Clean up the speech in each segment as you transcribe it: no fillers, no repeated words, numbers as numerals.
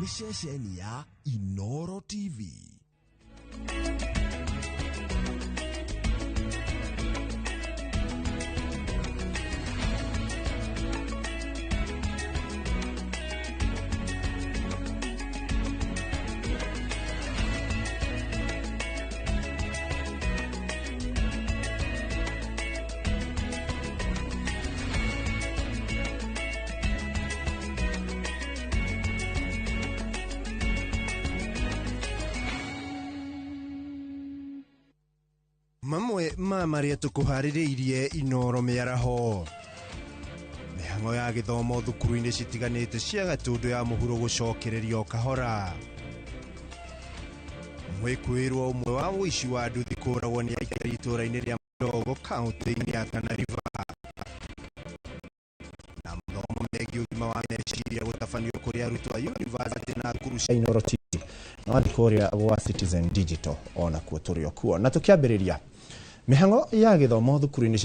nĩ ceceni ya Inooro TV. Mamwe maria tukuhaririirie Inooro miaraho mihango ya githomo thukuru-ini citiganite cia Gatundu ya muhuro gucokererio kahora mwikwirwo umwe wa wici wa nduthi kuragwo ni aikari itura-ini ria Ndogo kaunti-ini ya Tana River na mthomo megi ugima wa meciria gutafanio kuri arutwo a university na thukuru cia Inooro TV na andikoria wa Citizen Digital ona kuo turio kuo na tukiambiriria mihango ya githomo thukuru-ini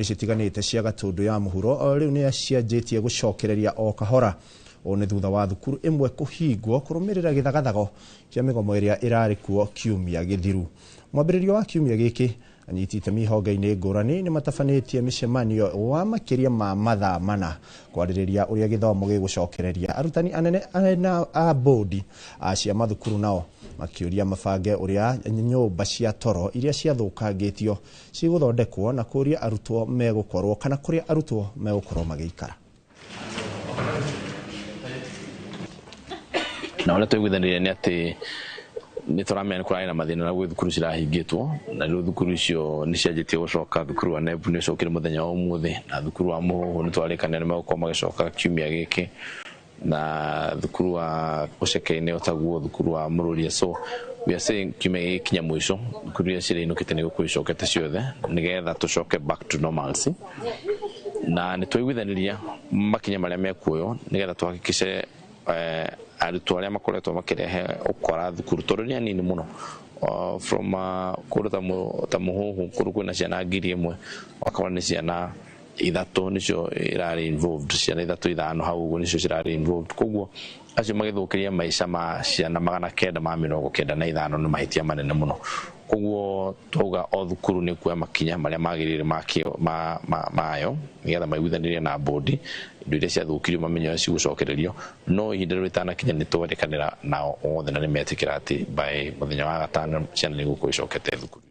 citiganite cia Gatundu ya muhuro riu ni acianjitie gucokereria o kahora one thutha wa thukuru imwe kuhingwo kurumirira githagathago kia migomo iria irari kuo kiumia githiru. Mwambiririo wa kiumia giki anyitite mihonge-ini ngurani ni matafanitie micemanio wa makiria ma mathaa mana kwaririria uria githomo gigucokereria arutani anene a bodi cia mathukuru nao makiuria mabange uria nyumba cia toro iria ciathukangitio ciguthondekwo na kuria arutwo megukorwo kana kuria arutwo megukorwo magiikara. Na wala tuigwithanirie ni ati ni turamenya kurana na mathina na thukuru cirahingitwo na riu thukuru icio ni cianjitie gucoka. Thukuru wa Nebu ni cokire muthenya wa umuthi na thukuru wa Muhuhu ni twarikania ni megukoma magicoka kiumia giki na thukuru wa Uceke-ini otaguo thukuru wa Mururia. So we are saying kiumia giki kinya mwisho thukuru iria cirinukite ni gukwicokete ciothe nigetha tucoke back to normalcy na ni tuigwithaniria makinya maria mekuoyo nigetha tuhakikishe arutwo aria makoretwo makirehe ukora thukuru tondu ni anini muno from kuruta Muhuhu kuru kwina ciana 1,000 wakabona ni ciana ithatu nicio irari involved, ciana ithatu ithano hau uguo nicio cirari involved. Koguo acio magithukiria maisha ma ciana 995 ni mahitia manene muno. Koguo tuga o thukuru ni kuoya makinya maria magirire mayo nigetha maiguithanirie na bodi indo iria ciathukirio mamenyo cigucokererio no ihinda ritana kinya ni twarikanira nao othe na ni metikira ati by muthenya wa gatano ciana ni gukwicokete thukuru.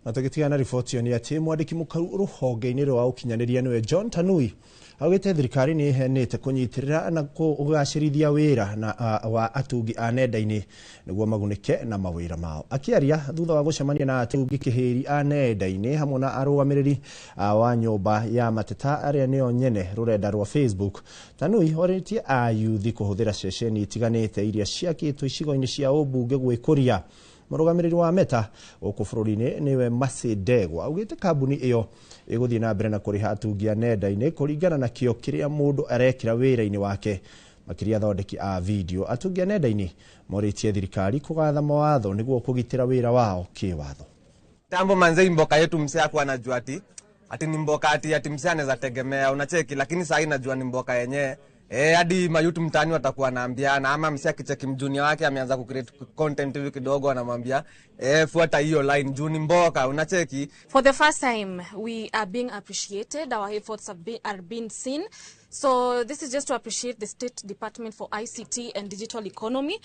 Natagitiana ripoti ni ati mwandiki mukaru ruhonge-ini rwa ukinyaniria niwe John Tanui augite thirikari ni ihenete kunyitirira na kugacirithia wira na wa atungi a nenda-ini niguo magunike na mawira mao. Akiaria thutha wa gucemania na atungi kihiri a nenda-ini hamwe na arugamiriri wa nyumba ya mateta aria nio nyene rurenda rwa Facebook, Tanui oritie ayuthi kuhuthira ceceni itiganite iria ciakitwo icigo-ini cia ubunge gwikuria. Murugamiriri wa Meta guku bururi-ini niwe Mercy Ndegwa augite kambuni iyo iguthii na mbere na kuriha atungi a nenda-ini kuringana na kio kiria mundu arekira wira-ini wake. Makiria thondeki a video atungi a nenda-ini moritie thirikari kugatha mawatho niguo kugitira wira wao kiwatho. Tambo manze mboka yetu mse yako anajua ati ni mboka ati mse anaweza tegemea unacheki, lakini sasa inajua ni mboka yenyewe. Hadi mayutu mtani watakuwa naambiana ama mse akicheki mjunior wake ameanza ku create content hivi kidogo anamwambia fuata hiyo line juni mboka unacheki. For the first time we are being appreciated, our efforts are being seen. So this is just to appreciate the State Department for ICT and Digital Economy,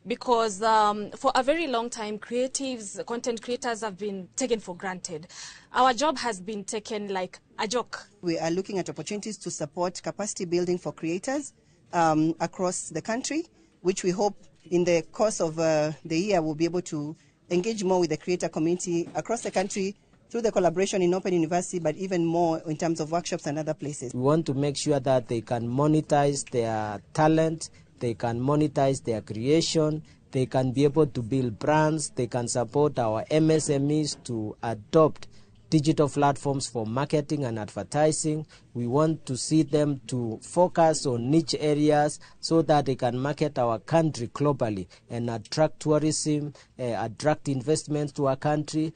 because for a very long time creatives, content creators have been taken for granted. Our job has been taken like a joke. We are looking at opportunities to support capacity building for creators across the country, which we hope in the course of the year we'll be able to engage more with the creator community across the country through the collaboration in Open University, but even more in terms of workshops and other places. We want to make sure that they can monetize their talent, they can monetize their creation, they can be able to build brands, they can support our MSMEs to adopt digital platforms for marketing and advertising. We want to see them to focus on niche areas so that they can market our country globally and attract tourism, attract investments to our country.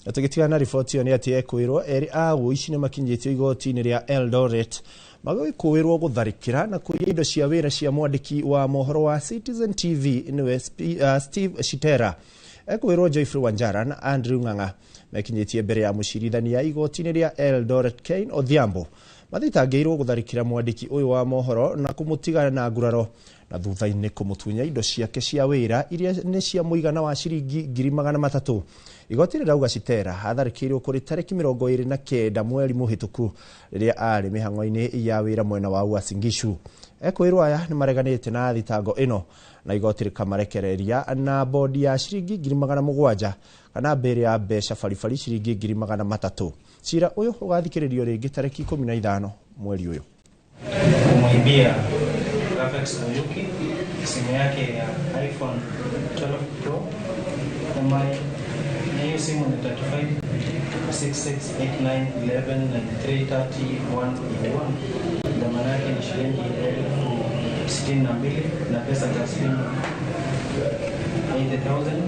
Atagitiana ripoti yo ni ati ekwirwo eri agu ici ni makinyitio igoti-ini ria Eldoret magĩkũĩrwo gũtharĩkĩra na kũiya indo cia wĩra cia mwandĩki wa mohoro wa Citizen TV niwe Steve Shitera. Ekwĩrwo Joyfrey Wanjara na Andrew Ng'ang'a mekinyĩtie mbere ya mũcirithania igoti-inĩ rĩa Eldoret Kane Odhiambo mathitangĩirwo gũtharĩkĩra mwandĩki ũyũ wa mohoro na kũmũtiga na nguraro na thutha-inĩ kũmũtunya indo ciake cia wĩra iria nĩ cia mũigana wa ciringi 300,000. Igoti rĩrauga Shitera atharĩkĩirwo kũrĩ tarĩki 29 mweri mũhĩtũku rĩrĩa arĩ mĩhang'o-inĩ ya wĩra mwena wa Uasin Gishu. Ekwĩrwo aya nĩ mareganĩte na thitango ĩno na igoti rĩkamarekereria na bodi ya ciringi 700,000 kana mbere ya mbeca baribari ciringi 300,000. Cira ũyũ ũgathikĩrĩrio rĩngĩ tarĩki 15 mweri ũyũ. Kumwibia Rafex Oyuki simu yake ya iPhone 12 Pro na hiyo simu ni 356689119331 dhamana yake ni shilingi 62,000 na pesa taslimu 80,000.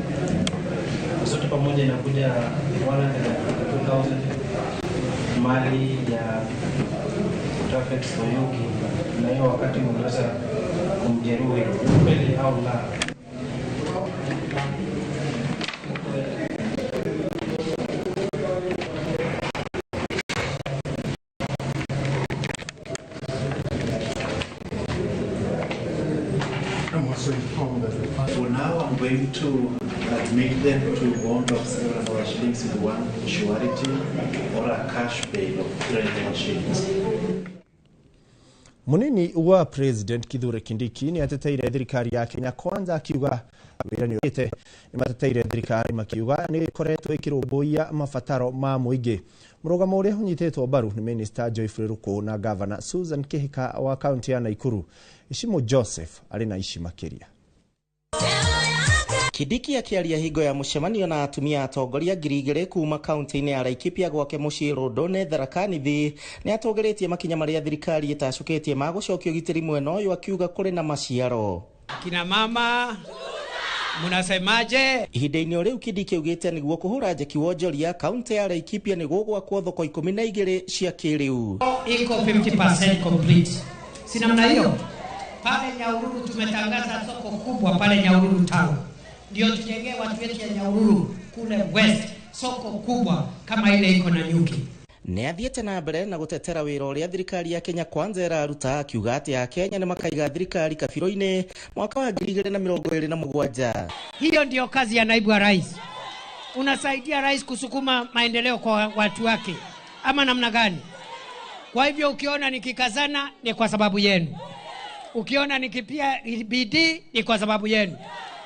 Zote pamoja inakuja 102,000 mali ya Rafex Oyuki, na hiyo wakati unaweza kumjeruhi kweli au la. For now, I'm going to admit them to bond of 700 shillings in one surety or a cash bail of 300 shillings. Munini wa President Kithure Kindiki ni ateteire thirikari ya Kenya Kwanza akiuga wĩra nĩ ũrĩte nĩ mateteire thirikari makiuga nĩ ĩkoretwo ĩkĩrũmbũiya mabataro ma mũingĩ. Mũrũgamo ũrĩa ũnyitĩtwo mbaru nĩ Minister Joyfrey Ruku na Governor Susan Kihika wa kaunti ya Naikuru. Ishimo Joseph arĩ na ici makĩria. Kindiki akiaria hingo ya mũcemanio na atumia atongoria 2,000 kuma kaunti-inĩ ya Laikipia gwake mũciĩ Rondone Tharaka Nithi nĩ atongoretie makinya marĩa thirikari ĩtacũkĩtie ma gũcokia ũgitĩri mwena ũyũ akiuga kũrĩ na maciaro. Kina mama munasemaje? Ihinda-inĩ rĩu Kindiki augĩte nĩguo kũhũra njeki wonjoria kaunti ya Laikipia nĩ gũgwakwo thoko 12 cia kĩrĩu. Iko 50% complete. Si namna hiyo? Pale Nyahururu tumetangaza soko kubwa pale Nyahururu town. Ndio tujengee watu wetu ya Nyahururu kule west soko kubwa kama ile iko na nyuki. Nĩ athiĩte na mbere na gũtetera wĩra ũrĩa thirikari ya Kenya Kwanza ĩraruta akiuga atĩ ya Kenya nĩ makaiga thirikari kabiro-inĩ mwaka wa 2027. Hiyo ndio kazi ya naibu wa rais. Unasaidia rais kusukuma maendeleo kwa watu wake ama namna gani? Kwa hivyo ukiona nikikazana ni kwa sababu yenu. Ukiona nikipia bidii ni kwa sababu yenu.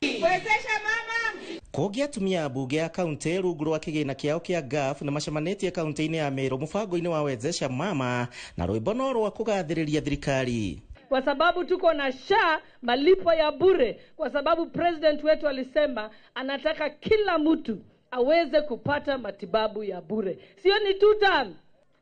Wezesha mama. Kogi atumia abunge ya kaunti rungu rwa kĩgĩna kĩao kĩa GAF na macemanĩtie kaunti-inĩ ya Meru mũbango-inĩ wa Wezesha Mama na rwĩmbo no rwa kũgathĩrĩria thirikari. Kwa sababu tuko na SHA malipo ya bure, kwa sababu president wetu alisema anataka kila mtu aweze kupata matibabu ya bure. Sio ni 2 term.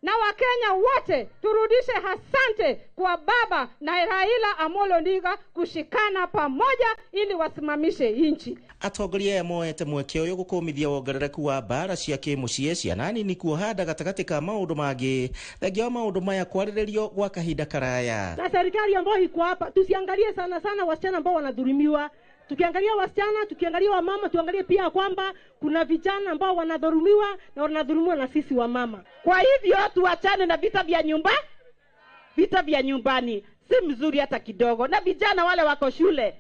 Na Wakenya wote turudishe asante kwa baba na Raila Amolo Odinga kushikana pamoja ili wasimamishe inchi. Atongoria moete mweke ũyũ gũkũmithia wongerereku wa mbara cia kĩmũciĩ ciana nini kuohanda gatagatĩ ka maũndũ mangĩ thengia wa maũndũ maya kwarĩrĩrio gwa kahinda karaya. Na serikali ambayo iko hapa tusiangalie sana wasichana ambao wanadhulumiwa. Tukiangalia wasichana, tukiangalia wamama, tuangalie pia kwamba kuna vijana ambao wanadhulumiwa na wanadhulumiwa na sisi wamama. Kwa hivyo tuachane na vita vya nyumbani si mzuri hata kidogo. Na vijana wale wako shule,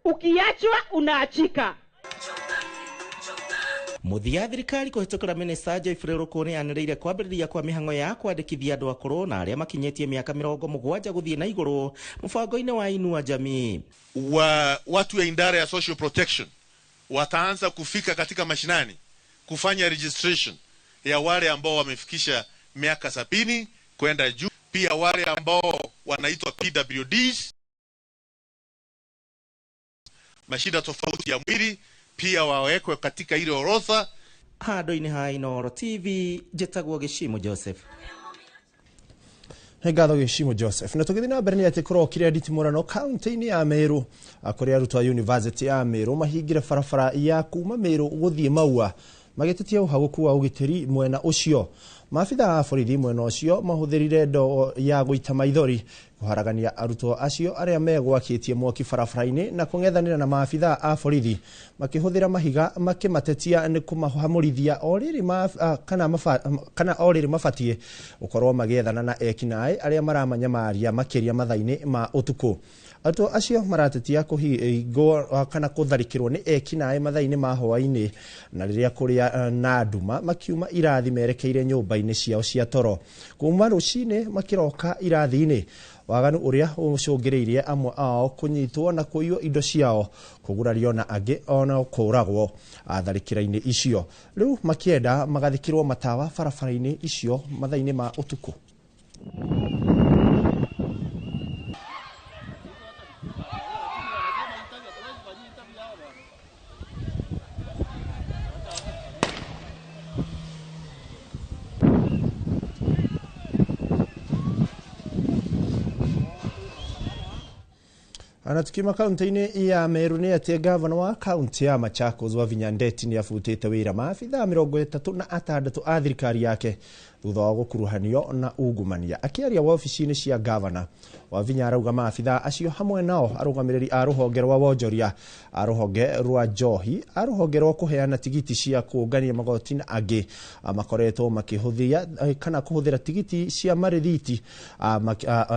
ukiachwa unaachika. Muthia thirikari kũhĩtũkĩra Minister Joyfrey Ruku nĩ anĩrĩire kwambĩrĩria kwa mĩhang'o ya kwandĩkithia andũ akũrũ na arĩa makinyĩtie mĩaka 70 gũthiĩ na igũrũ mũbango-inĩ wa Inua Jamii. Watu wa idara ya social protection wataanza kufika katika mashinani kufanya registration ya wale ambao wamefikisha miaka 70 kwenda juu, pia wale ambao wanaitwa PWDs, mashida tofauti ya mwili pia wawekwe katika ile orodha. Handũ-inĩ ha Inooro TV njĩtagwo Gĩcimo Joseph. Ngatho Gĩcimo Joseph. Na tũgĩthiĩ na mbere nĩ atĩ kũrokire nditimũrano kaunti-inĩ ya Meru kũrĩa arutwo a University ya Meru mahingire barabara ya kuma Meru gũthiĩ Maua magĩtetia ũhagũku wa ũgitĩri mwena ũcio. Maabitha a borithi mwena ũcio mahũthĩrire ndo ya gũita maithori kuharagania arutwo acio arĩa megwakitie mwaki barabara-inĩ na kũng'ethanĩra na maabitha a borithi makĩhũthĩra mahiga makĩmatetia nĩ kũmahamũrithia kana orĩrĩ mabatie gũkorwo magĩethana na ekinaĩ arĩa maramanyamaria makĩria mathaa-inĩ ma ũtukũ. Arutwo acio maratetia kũhingwo kana kũtharĩkĩrwo nĩ ekinaĩ mathaa-inĩ ma hwaĩ-inĩ na rĩrĩa kũrĩa na nduma makiuma irathi merekeire nyũmba-inĩ ciao cia toro. Kuma rũcinĩ makĩroka irathi-inĩ, waganu ũrĩa ũcũngĩrĩirie amwe ao kũnyitwo na kũiywo indo ciao, kũgurario na angĩ ona kũragwo tharĩkĩra-inĩ icio. Rĩu makĩenda magathikĩrwo matawa barabara-inĩ icio mathaa-inĩ ma ũtukũ. Anatukima kaunti-inĩ ya Meru nĩ atĩ gavana wa kaunti ya Machakos Wavinya Ndeti nĩ abutĩte wĩra maabitha 36 a thirikari yake thutha wa gũkuruhanio na ungumania. Akĩaria wabici-inĩ cia gavana, Wavinya arauga maabitha acio hamwe nao arũgamĩrĩri a rũhonge rwa wonjoria, a rũhonge rwa njohi, a rũhonge rwa kũheana tigiti cia kũngania magoti na angĩ makoretwo makĩhũthia kana kũhũthĩra tigiti cia marĩthiti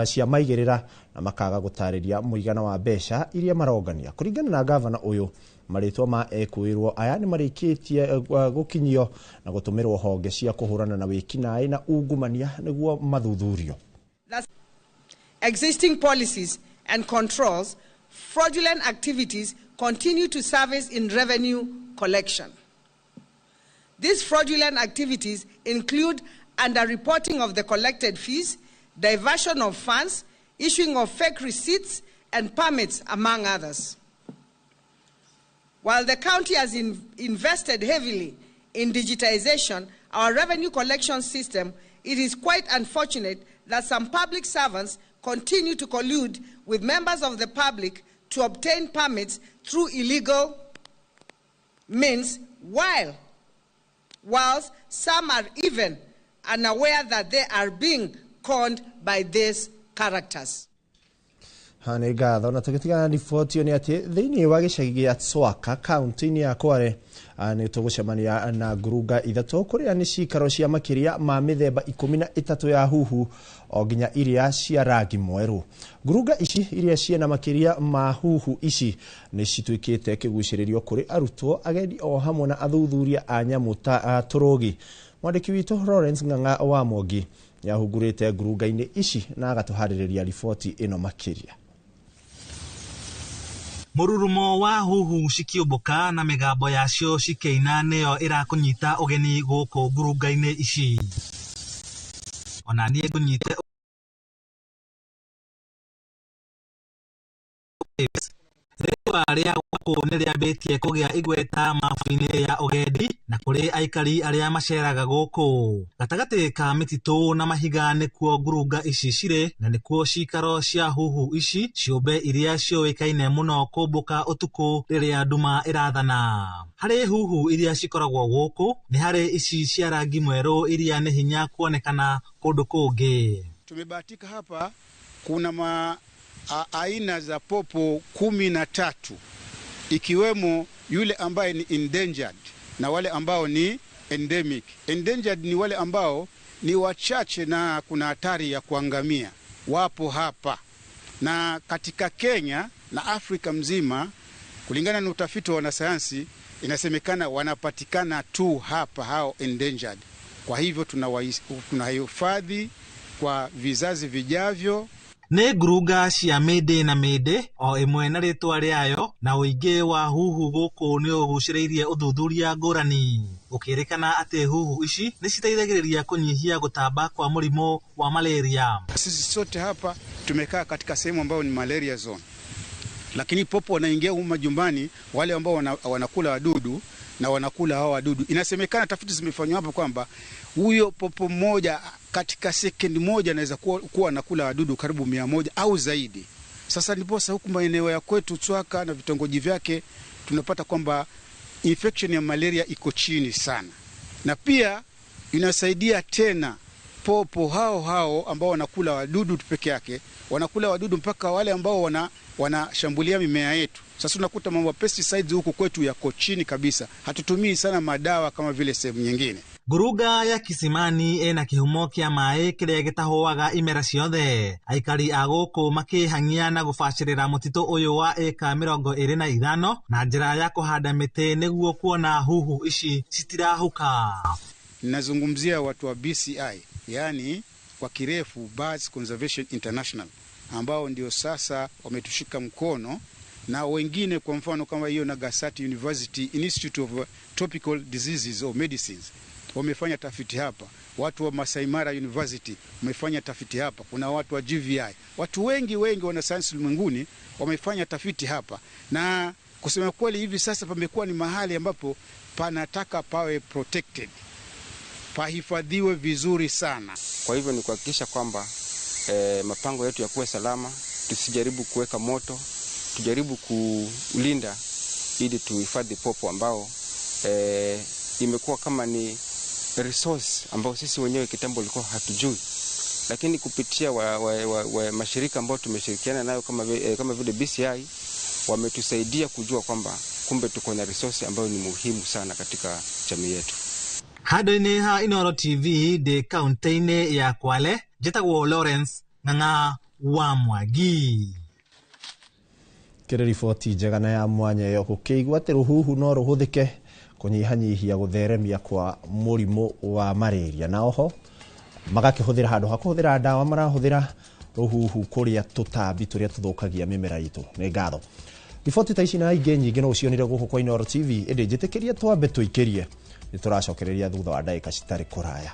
cia maigĩrĩra na makaga gũtarĩria mũigana wa mbeca iria marongania. Kũringana na gavana ũyũ, marĩtwa ma ekwĩrwo aya nĩ marĩkĩtie gũkinyio na gũtũmĩrwo honge cia kũhũrana na wĩkinaĩ na ungumania nĩguo mathuthurio. Existing policies and controls, fraudulent activities continue to service in revenue collection. These fraudulent activities include underreporting of the collected fees, diversion of funds, issuing of fake receipts and permits, among others. While the county has invested heavily in digitization, our revenue collection system, it is quite unfortunate that some public servants continue to collude with members of the public to obtain permits through illegal means, whilst some are even unaware that they are being conned by these characters. Hane gatho na tũgĩtigana riboti nĩ atĩ thĩinĩ wa gĩcagi gĩa Tswaka kaunti-inĩ ya Kware nĩ tũgũcemania na ngurunga ithatũ kũrĩa nĩ cikaro cia makĩria ma mĩthemba 13 ya huhu o nginya iria cia rangi mwerũ. Ngurunga ici iria ciena makĩria ma huhu ici nĩ cituĩkĩte kĩgucĩrĩrio kũrĩ arutwo, agendi o hamwe na athuthuria a nyamũ ta tũrũgi. Mwandĩki witũ Lawrence Ng'ang'a wa Mwangi yahungurĩte ngurunga-inĩ ici na agatũharĩrĩria riboti ĩno makĩria. Mururumo wa huhu cikiumbuka na migambo yacio cikeina nĩyo ĩrakũnyita ũgeni gũkũ ngurunga-inĩ ici. Ona niĩ ngũnyite rĩtwa rĩa gũkũ nĩ rĩambĩtie kũgĩa igweta mabu-inĩ ya ũgendi na kũrĩ aikari arĩa maceraga gũkũ. Gatagatĩ ka mĩtitũ na mahiga nĩkuo ngurunga ici cirĩ na nĩkuo cikaro cia huhu ici, ciũmbe iria ciũĩkaine mũno kũmbũka ũtukũ rĩrĩa nduma ĩrathana. Harĩ huhu iria cikoragwo gũkũ nĩ harĩ ici cia rangi mwerũ iria nĩ hinya kuonekana kũndũ kũngĩ. Tumebahatika hapa kuna aina za popo 13 ikiwemo yule ambaye ni endangered na wale ambao ni endemic. Endangered ni wale ambao ni wachache na kuna hatari ya kuangamia, wapo hapa. Na katika Kenya na Afrika mzima, kulingana na utafiti wa wanasayansi, inasemekana wanapatikana tu hapa hao endangered. Kwa hivyo tunahifadhi kwa vizazi vijavyo. Nĩ ngurunga cia mĩndĩ na mĩndĩ o ĩmwe na rĩtwa rĩayo, na ũingĩ wa huhu gũkũ nĩ ũgucĩrĩirie ũthuthuria ngũrani. Gũkĩrĩkana atĩ huhu ici nĩ citeithagĩrĩria kũnyihia gũtamba kwa mũrimũ wa malaria. Sisi sote hapa tumekaa katika sehemu ambayo ni malaria zone, lakini popo wanaingia huko majumbani, wale ambao wanakula wadudu na wanakula hao wadudu. Inasemekana tafiti zimefanywa hapo kwamba huyo popo mmoja katika sekendi moja anaweza kuwa anakula wadudu karibu 100 au zaidi. Sasa ndiposa huku maeneo ya kwetu Tswaka na vitongoji vyake tunapata kwamba infection ya malaria iko chini sana. Na pia inasaidia tena popo hao ambao wanakula wadudu peke yake, wanakula wadudu mpaka wale ambao wanashambulia mimea yetu. Sasa unakuta mambo pesticides huku kwetu yako chini kabisa. Hatutumii sana madawa kama vile sehemu nyingine. Guruga ya kisimani ena kihumo kia mae kiria gitahoaga imera ciothe. Aikari a guku makihangia na gubacirira mutito uyu wa eka 25 na njira ya kuhanda miti niguo kuona huhu ici citirahuka. Ninazungumzia watu wa BCI, yani kwa kirefu Birds Conservation International, ambao ndio sasa wametushika mkono, na wengine kwa mfano kama hiyo Nagasaki University Institute of Tropical Diseases or Medicines wamefanya tafiti hapa. Watu wa Masai Mara University wamefanya tafiti hapa. Kuna watu wa GVI, watu wengi wana sayansi ulimwenguni wamefanya tafiti hapa. Na kusema kweli hivi sasa pamekuwa ni mahali ambapo panataka pawe protected, pahifadhiwe vizuri sana. Kwa hivyo ni kuhakikisha kwamba mapango yetu yakuwe salama, tusijaribu kuweka moto, tujaribu kulinda ili tuhifadhi popo ambao imekuwa kama ni resource ambao sisi wenyewe kitambo ilikuwa hatujui, lakini kupitia mashirika ambao tumeshirikiana nayo kama vile BCI wametusaidia kujua kwamba kumbe tuko na resource ambayo ni muhimu sana katika jamii yetu. Hado-ini ha Inooro TV de kaunti-ini ya Kwale, njĩtagwo Lawrence Ng'ang'a wa Mwangi. Kĩrĩ riboti njega na ya mwanya yo gũkĩigua atĩ rũhuhu no rũhũthĩke kũnyihanyihia gũtheremia kwa mũrimũ wa malaria, na oho magakĩhũthĩra handũ ha kũhũthĩra ndawa marahũthĩra rũhuhu kũrĩa tũtambi tũrĩa tũthũkagia mĩmera itũ. Nĩ ngatho. Riboti ta ici na ingĩ nyingĩ no ũcionire gũkũ kwa Inooro TV, ĩndĩ njĩtĩkĩrie twambe tũikĩrie nĩtũracokereria thutha wa ndagĩka citarĩ kũraya.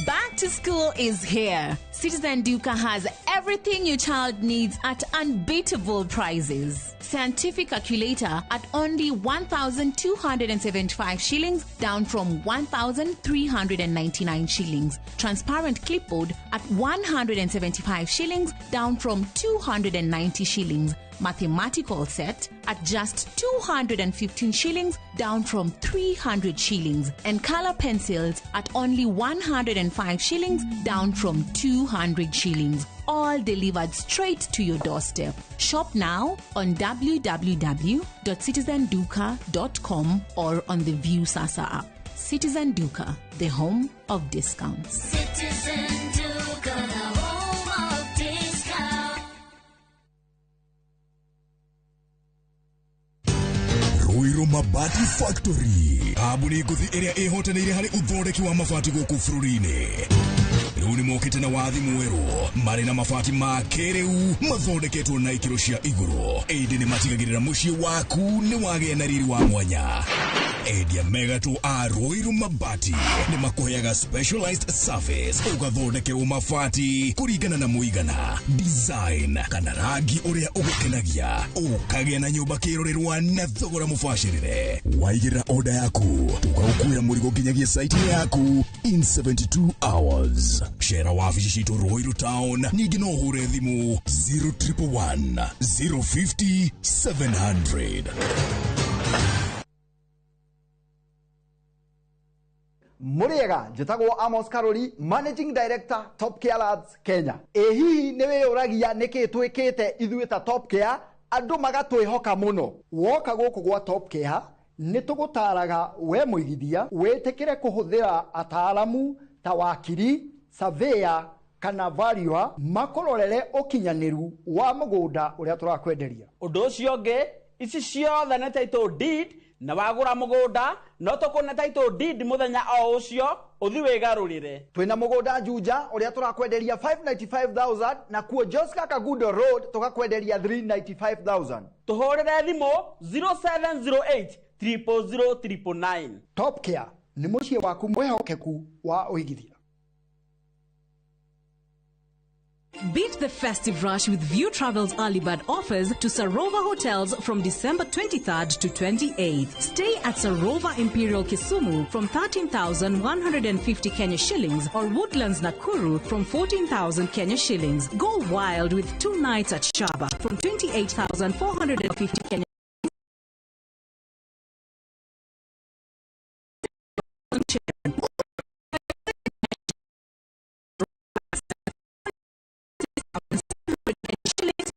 Back to school is here. Citizen Duka has everything your child needs at unbeatable prices. Scientific calculator at only 1,275 shillings, down from 1,399 shillings. Transparent clipboard at 175 shillings, down from 290 shillings. Mathematical set at just 215 shillings, down from 300 shillings. And color pencils at only 105 shillings, down from 200 shillings. All delivered straight to your doorstep. Shop now on www.citizenduka.com or on the View Sasa app. Citizen Duka, the home of discounts. Citizen Duka, the home of discounts. Ruiru Mabati Factory. Abuni kuthi area ehotanire hari uthondeki wa mabati gũkũ bũrũri-inĩ. Rĩu nĩ mokĩte na wathi mwerũ marĩ na mabati ma kĩrĩu mathondeketwo na ikĩro cia igũrũ. Ĩndĩ nĩ matigagĩrĩra mũciĩ waku nĩ wagĩa na riri wa mwanya. Endia megatũ a Ruiru Mabati nĩ makũheaga specialized service ũgathondekerwo mabati kũringana na mũigana, design kana rangi ũrĩa ũgũkenagia, ũkagĩa na nyũmba kĩrorerwa na thogora mũbacĩrĩre. Waigĩra order yaku ũgaukuĩra mũrigo nginyagia site yaku in 72 hours. Share wabici citũ Ruiru Town, ningĩ no ũhũre thimũ 0111 050 700. Muriega, njĩtagwo Amos Karori, Managing Director Top Care Labs Kenya. Hihi nĩ wĩyũragia nĩkĩ twĩkĩte ithuĩ ta Top Care andũ magatwĩhoka mũno? Woka gũkũ gwa Top Care nĩ tũgũtaraga we mũigithia wĩtĩkĩre kũhũthĩra ataaramu ta wakiri, surveyor kana valuer makororere ũkinyanĩru wa mũgũnda ũrĩa tũrakwenderia. Ũndũ ũcio ũngĩ, ici ciothe nĩ title deed na wagũra mũgũnda no tũkũne title deed mũthenya o ũcio ũthi wĩgarũrĩre. Twĩna mũgũnda Juja ũrĩa tũrakwenderia 595,000 na kuo Joska Kagundo Road tũgakwenderia 395,000. Tũhũrĩre thimũ 0708 000 999. Top Care nĩ mũciĩ waku mwĩhokeku wa ũigithia. Beat the festive rush with View Travel's early bird offers to Sarova hotels from December 23rd to 28th. Stay at Sarova Imperial Kisumu from 13,150 Kenya shillings or Woodlands Nakuru from 14,000 Kenya shillings. Go wild with 2 nights at Shaba from 28,450 Kenya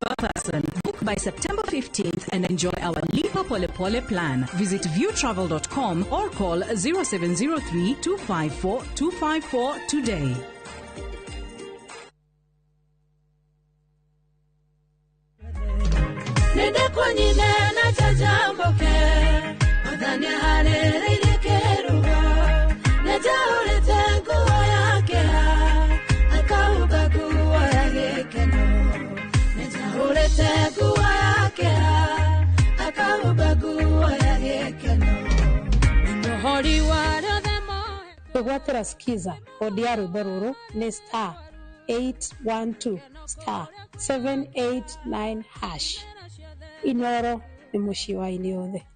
per person. Book by September 15th and enjoy our Lipa Pole Pole plan. Visit viewtravel.com or call 0703 254 254 today. Nende kwenye nena cha jambo ke Wadhani harere ilikerugo Neja ulete nguwa yake Akauga nguwa ya gekeno Neja ulete nguwa yake Akauga nguwa ya gekeno Ndohori waradhemo Kwegwatira skiza Odiaru Bororo ni star 812 star 789 hash. Inoro ni mushiwa iliothe.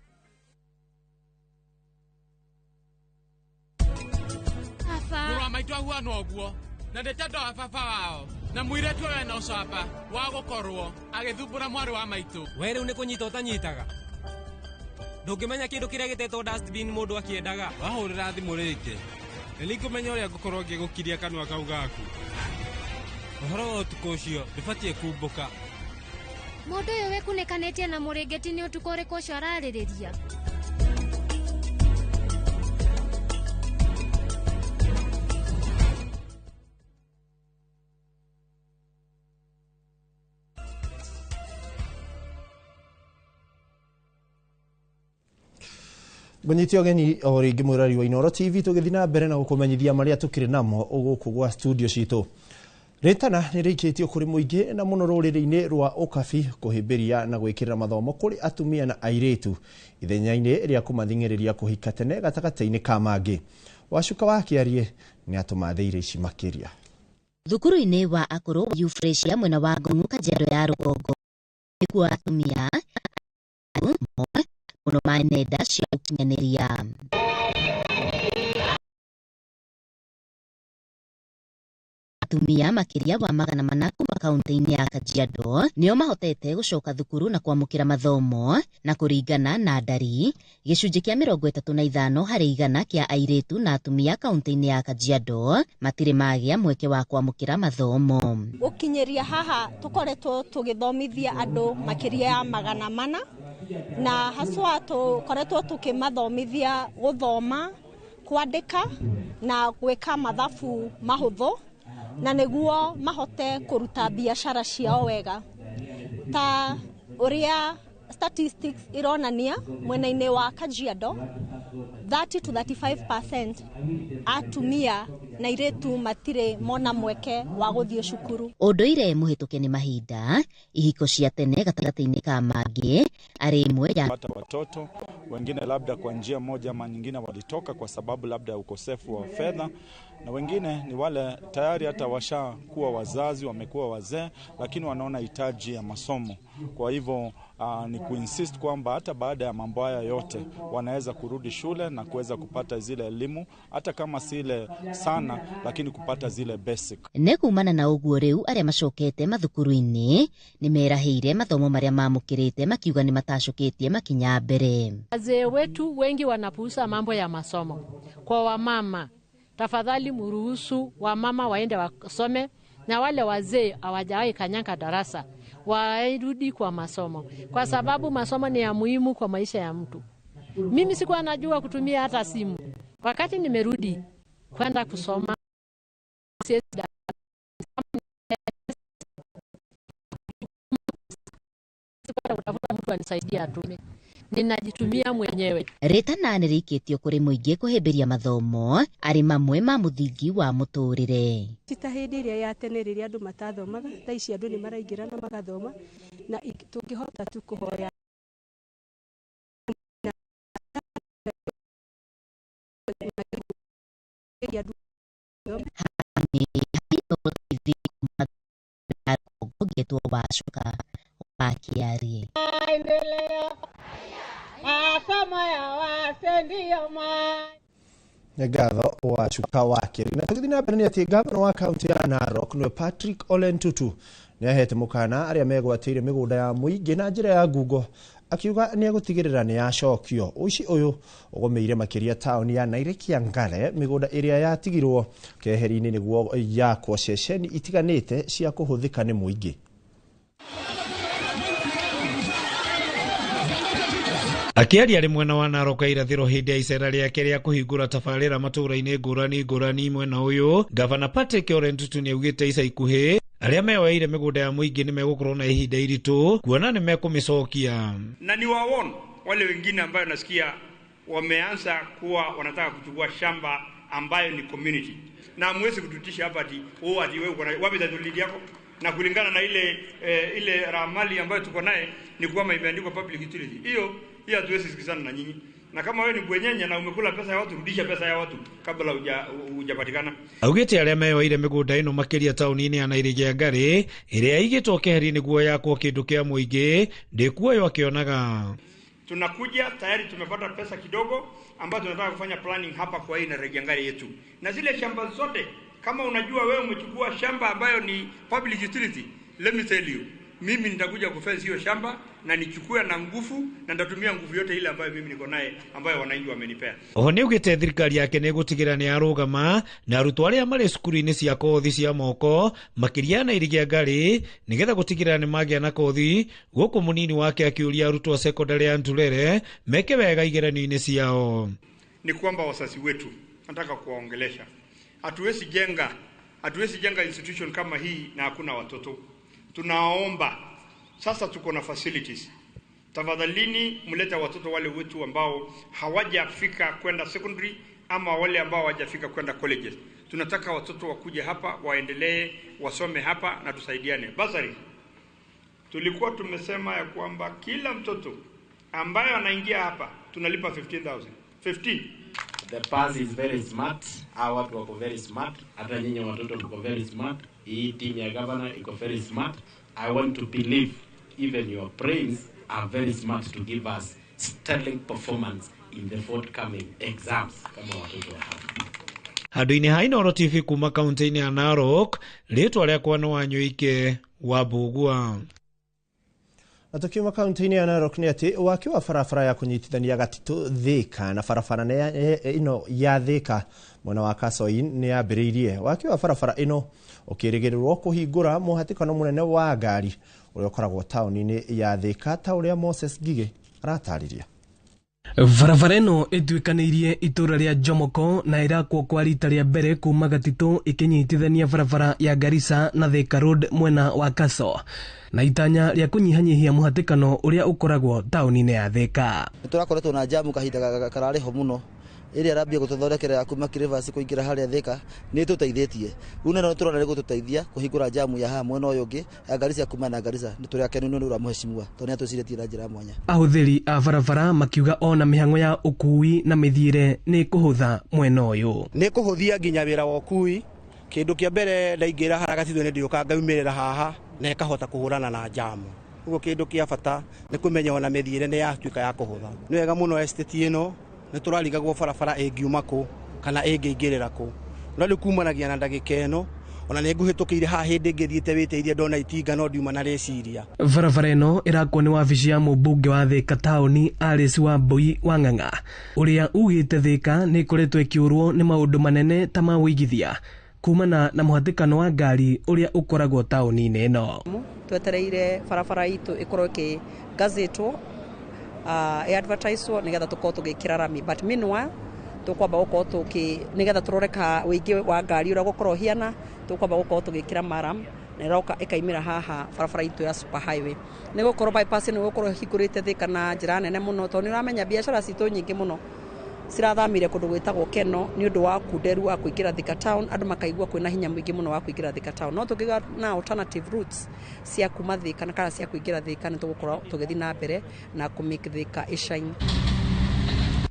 Mura maitu ahuana oguo na ndetendo wa baba wao na muiretu we no camba wa gukorwo agithumbura mwari wa maitu we riu ni kunyita utanyitaga ndungimenya kindu kiria gitetwo dustbin mundu akiendaga wahurira thimu ringi nilikumenya uria ngukorwo ngigukiria kanua kau gaku uhoro wa utuku ucio ndibatie kumbuka mundu uyu wikunikanĩtie na mũrĩngĩti nĩ ũtukũ ũrĩkũ ũcio ararĩrĩria Banyiti ogeni o ringi mwirari wa Inoro TV tugithina mbere na gukumenyithia maria tukire namo uguku gwa studio citu. Retana ni rikitio kuri muingi na muno ruriri-ini rwa ukabi kuhimbiria na gwikirira mathomo kuri atumia na airetu ithenya-ini ria kumathingiriria kuhika tene gatagati-ini ka mangi. Wacuka wa kiarie ni atumatheire ici makiria. Thukuru-ini wa akuru Euphrasia mwena wa Ng'ong'o Kajiado ya Rugongo nikuo atumia muno manenda cia ukinyanĩria. Atumia makiria wa 400 kuma kaunti-ini ya Kajiado nio mahotete gucoka thukuru na kwamukira mathomo na kuringana na ndari gicunji kia 35 hari igana kia airetu na atumia kaunti-ini ya Kajiado matire magia mweke wa kwamukira mathomo. Ukinyeria haha tukoretwo tugithomithia andu makiria ya 400 na haswa tukoretwo tukimathomithia guthoma, kwandika na gwika mathabu mahuthu na niguo mahote kuruta biashara ciao wega. Ta uria statistics ironania mwena-ini wa Kajiado 30 to 35% atumia na iretu matire mona mweke wa guthio cukuru. Unduire muhituke ni mahinda ihiko cia tene gatagati-ini ka mangi ari imwe ya pata watoto wengine labda kwa njia moja ama nyingine walitoka kwa sababu labda ukosefu wa fedha, na wengine ni wale tayari hata washakuwa wazazi, wamekuwa wazee, lakini wanaona hitaji ya masomo. Kwa hivyo ni kuinsist kwamba hata baada ya mambo haya yote wanaweza kurudi shule na kuweza kupata zile elimu, hata kama si ile sana, lakini kupata zile basic. Nekumana na uguo riu aria macokete mathukuru-ini ni meraheire mathomo maria mamukirite makiuga ni matashukitie makinya mbere. Wazee wetu wengi wanapuuza mambo ya masomo. Kwa wamama, tafadhali muruhusu wamama waende wasome, na wale wazee hawajawahi kanyanga darasa warudi kwa masomo, kwa sababu masomo ni ya muhimu kwa maisha ya mtu. Mimi sikuwa najua kutumia hata simu. Wakati nimerudi kwenda kusoma utafuta mtu anisaidia atume, ninajitumia mwenyewe. Retana nĩ rĩikĩtio kũrĩ mũingĩ kũhĩmbĩria mathomo arĩ mamwe ma mũthingi wa mũtũrĩre. Tita hĩndĩ ĩrĩa ya tene rĩrĩa andũ matathomaga, thaa ici andũ nĩ maraingĩra na magathoma, na tũngĩhota tu kũhoya getwo Wacuka wakiarie ngatho Wacuka wakiarie na tugithi na mbere ni ati gavana wa kaunti ya Narok no Patrick Ole Ntutu ni ahete mukana aria megwatire migunda ya muingi na njira ya ngungo akiuga ni agutigirira ni yacokio uci uyu ugomeire makiria tauni ya Nairobi Ngare migunda iria yatigirwo keheri-ini niguo yakwo ceceni itiganite cia kuhuthika ni muingi. Akiaria ari mwena wa Narok irathiro hindi ya icera riake ria kuhingura tabarira matura-ini ngurani mwena uyu gavana Patrick Ole Ntutu ni augite ica ikuhi aria meoeire migunda ya muingi ni megukorwo na ihinda iritu kuona ni mekumicokia na ni waona wale wengine ambayo nasikia wameanza kuwa wanataka kuchukua shamba ambayo ni community na hamwezi kututisha hapa ati wewe uko na wapi title yako na kulingana na ile ramali ambayo tuko naye ni kwamba imeandikwa public utility. Hiyo hatuwezi sikizana na nyinyi. Na kama wewe ni bwenyenye na umekula pesa ya watu, rudisha pesa ya watu kabla hujapatikana. Augite aria meoeire migunda ino makiria tauni-ini ya Nairobi Ngare iria igitwo keheri niguo yakwo kindu kia muingi ndikuoyo akionaga tunakuja tayari tumepata pesa kidogo ambazo tunataka kufanya planning hapa kwa hii Nairobi Ngare yetu. Na zile shamba zote kama unajua wewe umechukua shamba ambayo ni public utility, let me tell you, mimi nitakuja kufence hiyo shamba na nichukue na nguvu na ndatumia nguvu yote ile ambayo mimi niko naye ambayo wananchi wamenipea. Oho ni ugite thirikari yake ni gutigira ni arugama na arutwo aria mari cukuru-ini cia kothi cia moko makiria na Nairobi Ngare nigetha gutigira ni magia na kothi guku munini wake akiuria arutwo secondary ya Ntulere meke wega igeranio-ini ciao. Ni kwamba wasasi wetu nataka kuwaongelesha. Hatuwezi jenga institution kama hii na hakuna watoto. Tunaomba sasa tuko na facilities. Tafadhalini mleta watoto wale wetu ambao hawajafika kwenda secondary ama wale ambao hawajafika kwenda colleges. Tunataka watoto wakuje hapa waendelee wasome hapa na tusaidiane. Basari. Tulikuwa tumesema ya kwamba kila mtoto ambaye anaingia hapa tunalipa 15,000. 15. The pass is very smart. Our watu wako very smart. Hata nyinyi watoto mko very smart. Hii team ya governor iko very smart. I want to believe even your brains are very smart to give us sterling performance in the forthcoming exams kama watoto wa hapa. Handu-ini ha Inooro TV kuma kaunti-ini ya Narok, ritwa riakwa ni Wanyoike wa Mbugua. Atukiuma kaunti-ini ya Narok ni ati waki wa barabara ya kunyitithania Gatito Thika na barabara ino ya Thika mwena wa Kasoin ni yambiriirie. Waki wa barabara ino ukirigirirwo kuhingura muhatikano munene wa ngari uria ukoragwo tauni-ini ya Thika ta uria Moses Ngige aratariria. Barabara ino ituikanirie itura ria Jomoko na irakwo kwa rita ria mbere kuma Gatito ikinyitithania barabara ya Garissa na Thika Road mwena wa Kaso na itanya ria kunyihanyihia muhatikano uria ukoragwo tauni-ini ya Thika. Turakoretwo na jamu kahinda karariho muno iria rabia gututhondekera kuma Kirivasi kuingira haria Thika ni tuteithietie riu no turona ri gututeithia kuhingura jamu ya ha mwena uyu ungi ya Garissa kuma na Garissa ni turia kenu ni ura muheshimiwa toni atuciretie na njira mwanya. Ahuthiri a barabara makiuga ona mihango ya ukui na mithiire ni kuhutha mwena uyu ni kuhuthia nginya wira wa ukui. Kindu kia mbere ndaingira harakatithwe ni ndiuka ngaumirira haha na ikahota kuhurana na jamu. Ugo kindu kia bata ni kumenya ona mithiire ni yatuika ya kuhutha. Ni wega muno estate ino ni turarigagwo barabara ingiuma ku kana ingingirira ku no ri kumanagia na ndagika ino ona ni nguhitukire ha hindi ngithiite witeirie ndona itinga no ndiuma na reciria. Barabara ino irakwo ni wabici ya mubunge wa Thika tauni Alice Wambui Wang'ang'a uria ugite Thika ni koretwo ikiurwo ni maundu manene ta ma wigithia kumana na muhatikano wa ngari uria ukoragwo tauni-ini ino. Twetereire barabara itu ikorwo ki gazetwo advertisewo nigetha tukorwo tugikira rami but meanwhile tukwamba gukorwo nigetha turoreka wingi wa ngari uria gukorwo hiana tukwamba gukorwo tugikira maram na iroka ikaimira haha barabara itu ya super highway ni gukorwo bypass ni gukorwo hingurite Thika na njira nene muno to ni uramenya biashara citu nyingi muno cirathamire kundu gwitagwo Keno ni undu wa kunderu wa kuingira Thika town andu makaigua kwina hinya mwingi muno wa kuingira Thika town no tukiga na alternative routes cia kuma Thika na kana cia kuingira Thika ni tugukorwo tugithi na mbere na ku make Thika ishine.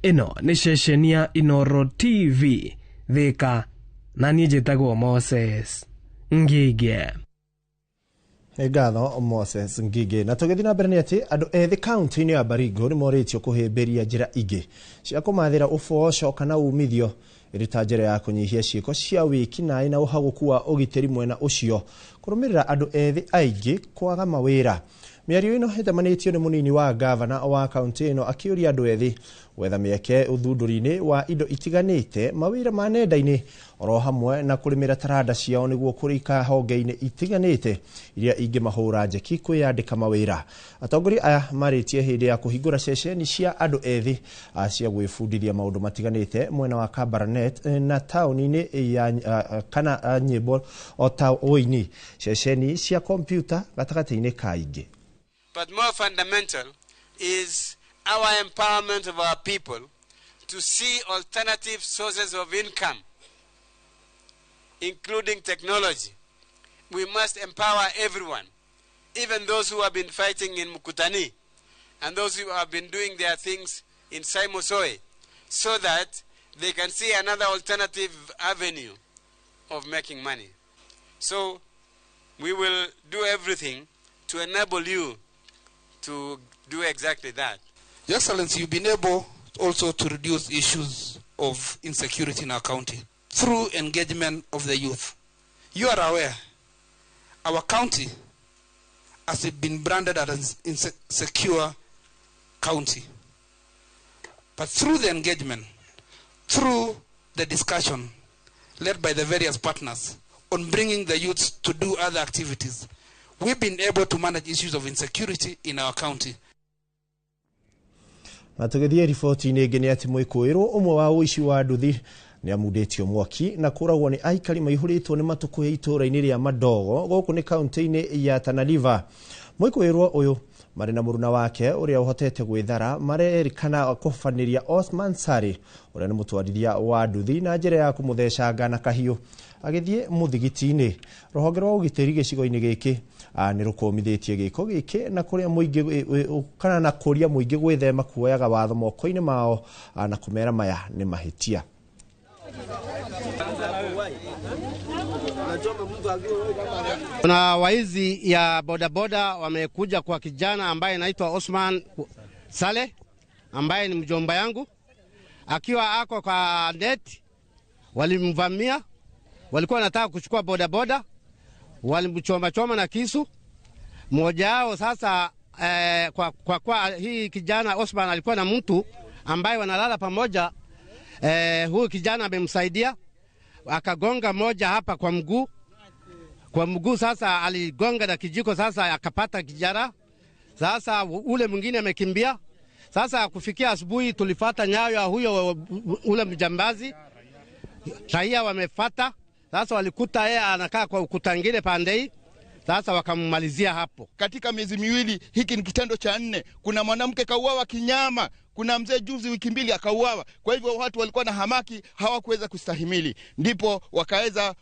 Ino ni ceceni ya Inooro TV Thika na nie njitagwo Moses Ngige. Ngatho Moses Ngige. Na tũgĩthiĩ na mbere nĩ atĩ andũ ethĩ kaunti-inĩ ya Baringo nĩ morĩtio kũhĩmbĩria njĩra ingĩ cia kũmathĩra ũboco kana umithio ĩrĩ ta njĩra ya kũnyihia ciĩko cia wĩkinaĩ na ũhagũku wa ũgitĩri mwena ũcio kũrũmĩrĩra andũ ethĩ aingĩ kwaga mawĩra. Mĩario ĩno ĩtemanĩtio nĩ mũnini wa gavana wa kaunti ĩno akĩũria andũ ethĩ gwetha mĩeke ũthundũri-inĩ wa indo itiganĩte, mawĩra ma nenda-inĩ oro hamwe na kũrĩmĩra taranda ciao nĩguo kũrĩka honge-inĩ itiganĩte iria ingĩmahũra njeki kwĩyandĩka mawĩra. Atongoria aya marĩtie hĩndĩ ya kũhingũra ceceni cia andũ ethĩ cia gwĩbundithia maũndũ matiganĩte mwena wa Kabarnet na taũni-inĩ ya kana nyĩmbo o taũni ceceni cia kompyuta gatagatĩ-inĩ ka ingĩ. But more fundamental is our empowerment of our people to see alternative sources of income, including technology. We must empower everyone, even those who have been fighting in Mukutani and those who have been doing their things in Saimosoe, so that they can see another alternative avenue of making money. So we will do everything to enable you to do exactly that. Your Excellency, you've been able also to reduce issues of insecurity in our county through engagement of the youth. You are aware, our county has been branded as an insecure county. But through the engagement, through the discussion led by the various partners on bringing the youths to do other activities, we've been able to manage issues of insecurity in our county. Na tũgĩthiĩ riboti-inĩ ĩngĩ nĩ atĩ mwĩkũĩrwo ũmwe wa ũici wa nduthi nĩ amundĩtio mwaki na kũragwo nĩ aikari maihũrĩtwo nĩ matũkũ itũũra-inĩ rĩa Madogo gũkũ nĩ kaunti-inĩ ya Tana River. Mwĩkũĩrwo ũyũ marĩ na mũruna wake ũrĩa ũhotete gwĩthara marerĩkana kũbanĩria Osman Sari ũrĩa nĩ mũtwarithia wa nduthi na njĩra ya kũmũthecanga na kahiũ agĩthiĩ mũthigiti-inĩ. Rũhonge rwa ũgitĩri gĩcigo-inĩ gĩkĩ nĩ rũkũmithĩtie gĩko gĩkĩ na kũrĩa mũingĩ kana na kũria mũingĩ gwĩthema kuoyaga watho moko-inĩ mao na kũmera maya nĩ mahĩtia. Kuna waizi ya bodaboda wamekuja kwa kijana ambaye anaitwa Osman Saleh ambaye ni mjomba yangu, akiwa ako kwa net. Walimvamia, walikuwa wanataka kuchukua bodaboda, walimchoma choma na kisu. Mmoja wao sasa kwa hii kijana Osman alikuwa na mtu ambaye wanalala pamoja, huyu kijana amemsaidia akagonga moja hapa kwa mguu. Kwa mguu sasa aligonga na kijiko, sasa akapata kijara. Sasa ule mwingine amekimbia. Sasa kufikia asubuhi tulifuata nyayo ya huyo ule mjambazi. Raia wamefuata. Sasa walikuta yeye anakaa kwa ukuta ngine pandei. Sasa wakammalizia hapo. Katika miezi miwili hiki ni kitendo cha 4. Kuna mwanamke kauawa kinyama, kuna mzee juzi wiki mbili akauawa. Kwa hivyo watu walikuwa na hamaki, hawakuweza kustahimili. Ndipo wakaweza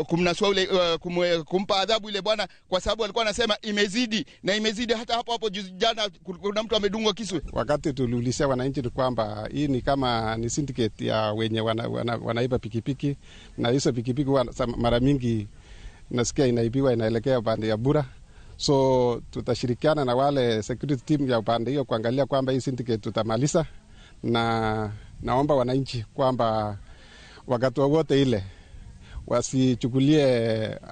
kumnasua ule kumpa adhabu ile bwana, kwa sababu alikuwa anasema imezidi na imezidi. Hata hapo jana kuna mtu amedungwa kisu. Wakati tuliulizia wananchi kwamba hii ni kama ni syndicate ya wenye wanaiba pikipiki, na hizo pikipiki mara mingi nasikia inaibiwa inaelekea upande ya Bura. So tutashirikiana na wale security team ya upande hiyo kuangalia kwamba hii syndicate tutamaliza, na naomba wananchi kwamba wakati wote ile wasichukulie,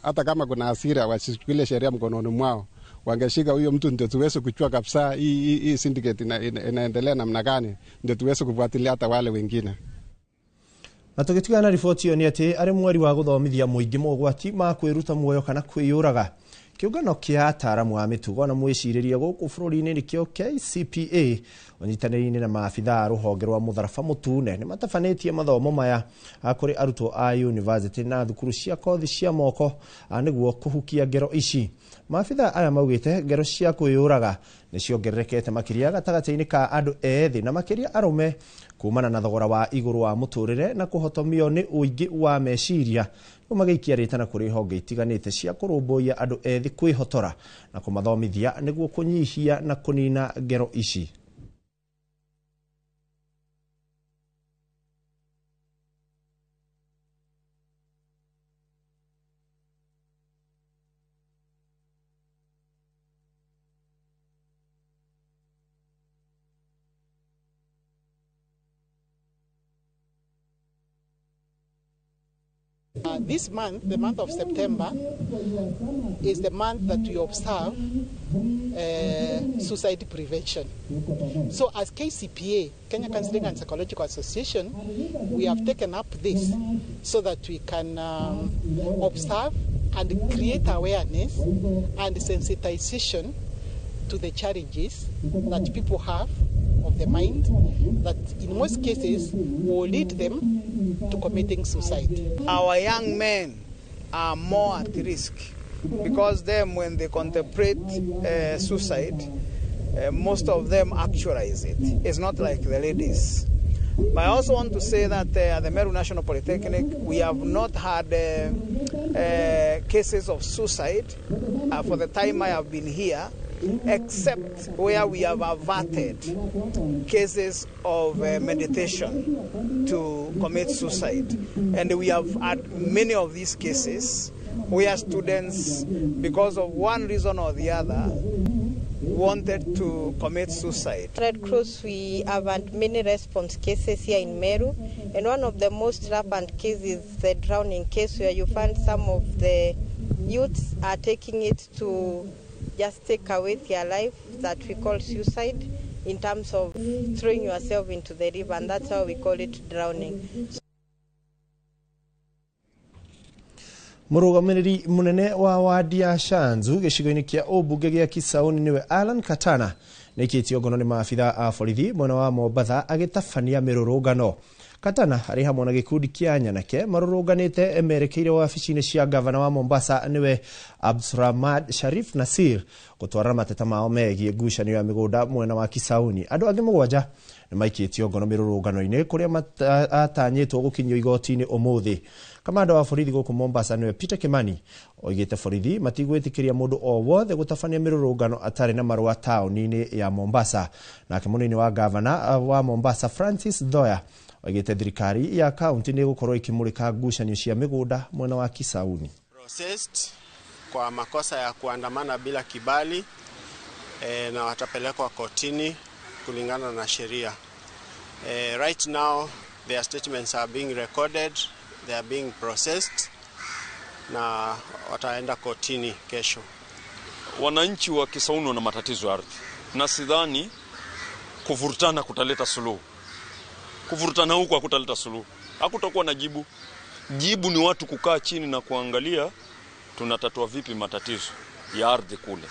hata kama kuna hasira, wasichukulie sheria mkononi mwao. Wangeshika huyo mtu ndio tuweze kuchua kabisa hii syndicate inaendelea namna gani, ndio tuweze kufuatilia hata wale wengine. Na tũgĩtigana na riboti ĩyo nĩ atĩ arĩ mweri wa gũthomithia mũingĩ mogwati ma kwĩruta muoyo kana kwĩyũraga. Kĩũngano kĩa ataaramu a mĩtugo na mwĩcirĩrie gũkũ bũrũri-inĩ nĩkĩo KCPA ũnyitanĩri-inĩ na maabithaa rũhonge rwa mũtharaba mũtune nĩ matabanĩtie mathomo maya kũrĩ arutwo a university na thukuru cia kothi cia moko nĩguo kũhukia ngero ici. Maabithaa aya maugĩte ngero cia kwĩyũraga nĩ ciongererekete makĩria gatagatĩ-inĩ ka andũ ethĩ na makĩria arũme kumana na thogora wa igũrũ wa mũtũrĩre na kũhotomio nĩ ũingĩ wa meciria. Magĩikia rĩtana kũrĩ honge itiganĩte cia kũrũmbũiya andũ ethĩ kwĩhotora na kũmathomithia nĩguo kũnyihia na kũnina ngero ici. This month, the month of September, is the month that we observe suicide prevention. So as KCPA, Kenya Counseling and Psychological Association, we have taken up this so that we can observe and create awareness and sensitization to the challenges that people have of the mind that in most cases will lead them to committing suicide. Our young men are more at risk because them, when they contemplate suicide, most of them actualize it. It's not like the ladies. But I also want to say that at the Meru National Polytechnic, we have not had cases of suicide for the time I have been here, except where we have averted cases of meditation to commit suicide. And we have had many of these cases where students, because of one reason or the other, wanted to commit suicide. Red Cross, we have had many response cases here in Meru, and one of the most rampant cases is the drowning case, where you find some of the youths are taking it to just take away their life, that we call suicide, in terms of throwing yourself into the river, and that's how we call it drowning. Murugamiriri munene wa wadi ya Shanzu gicigo-ini kia ubunge gia Kisauni niwe Alan Katana na ikitio ngono ni maafitha a borithi mwena wa Mombatha agitabania mirurungano. Katana ari hamwe na gikundi kia Nyanake marurunganite emerekeire wabici-ini cia gavana wa Mombasa niwe Abdulrahman Sharif Nasir gutwara mateta mao megie ngucanio ya migunda mwena wa Kisauni. Andu angi mugwanja ni maikitio ngono mirurungano-ini kuria atanyitwo gukinyio igoti-ini umuthi. Kamanda wa borithi guku Mombasa niwe Peter Kimani oigite borithi matigwitikiria mundu o wothe gutabania mirurungano atari na marua tauni-ini ya Mombasa. Nake munini wa gavana wa Mombasa Francis Dhoya oigite thirikari ya kaunti ni gukorwo ikimurika ngucanio cia migunda mwena wa Kisauni. Processed kwa makosa ya kuandamana bila kibali na watapelekwa kotini kulingana na sheria. Right now their statements are being recorded, they are being processed na wataenda kotini kesho. Wananchi wa Kisauni wana matatizo ya ardhi na sidhani kuvurutana kutaleta suluhu. Kuvurutana huku hakutaleta suluhu. Hakutakuwa na jibu. Jibu ni watu kukaa chini na kuangalia tunatatua vipi matatizo ya ardhi kule.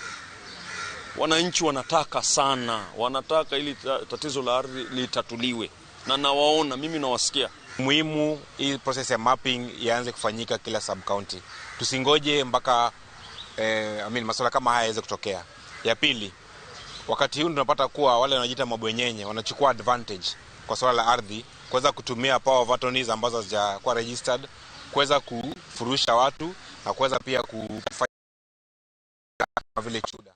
Wananchi wanataka sana, wanataka ili tatizo la ardhi litatuliwe. Na nawaona, mimi nawasikia. Muhimu hii process ya mapping ianze kufanyika kila sub county. Tusingoje mpaka masuala kama haya yaweze kutokea. Ya pili, wakati huu tunapata kuwa wale wanajiita mabwenyenye wanachukua advantage kwa swala la ardhi, kuweza kutumia power of attorneys ambazo hazijakuwa registered, kuweza kufurusha watu na kuweza pia kufanya vile chuda.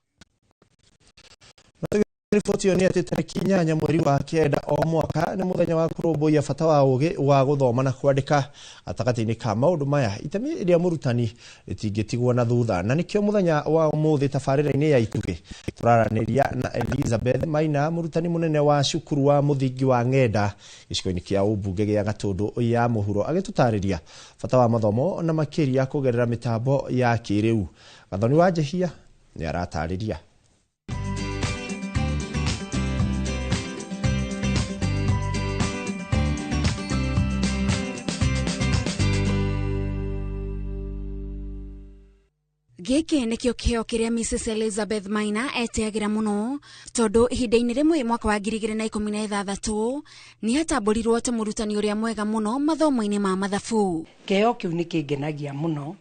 Ripoti yo ni ati tariki 8 mweri wa kenda o mwaka ni muthenya wa kurumbuia bata wa ugi wa guthoma na kwandika atakati-ini ka maundu maya itemi iria murutani ritingitigwo na thutha na nikio muthenya wa umuthi tabarira-ini ya itugi turaraniria na Elizabeth Maina murutani munene wa cukuru wa muthingi wa Ng'enda gicigo-ini kia ubunge gia Gatundu ya muhuro agitutariria bata wa mathomo na makiria kugerera mitambo ya kiriu. Gathoni wa Jehia ni aratariria. Giki nikio kiheo kiria Mrs Elizabeth Maina eteagira muno tondu ihinda-ini rimwe mwaka wa 2016 ni hatamburirwo ta murutani uria mwega muno mathomo-ini ma mathabu. Kiheo kiu ni kingenagia muno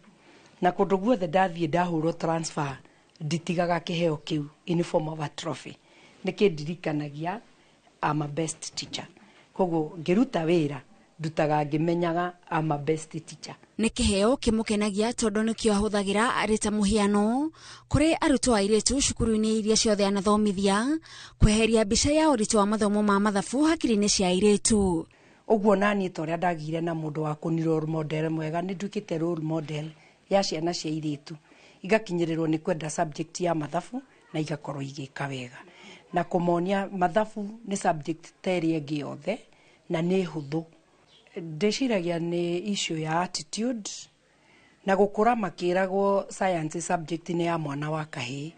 na kundu guothe ndathie ndahurwo transfer nditigaga kiheo kiu in form of a trophy. Nikindirikanagia I'm a best teacher. Koguo ngiruta wira ndutaga ngimenyaga I'm a best teacher. Ni kiheo kimukenagia tondu nikio ahuthagira ari ta muhiano kuri arutwo airetu cukuru-ini iria ciothe anathomithia kweheria mbica ya uritu wa mathomo ma mathabu hakiri-ini cia airetu. Uguo nani toria ndagire na mundu wa kuni role model mwega ni ndukite role model ya ciana cia airetu igakinyirirwo ni kwenda subject ya mathabu na igakorwo igika wega na kumonia mathabu ni subject teria giothe na ni huthu. Ndeciragia ni issue ya attitude na gukura makiragwo science subject ni ya mwana wa kahii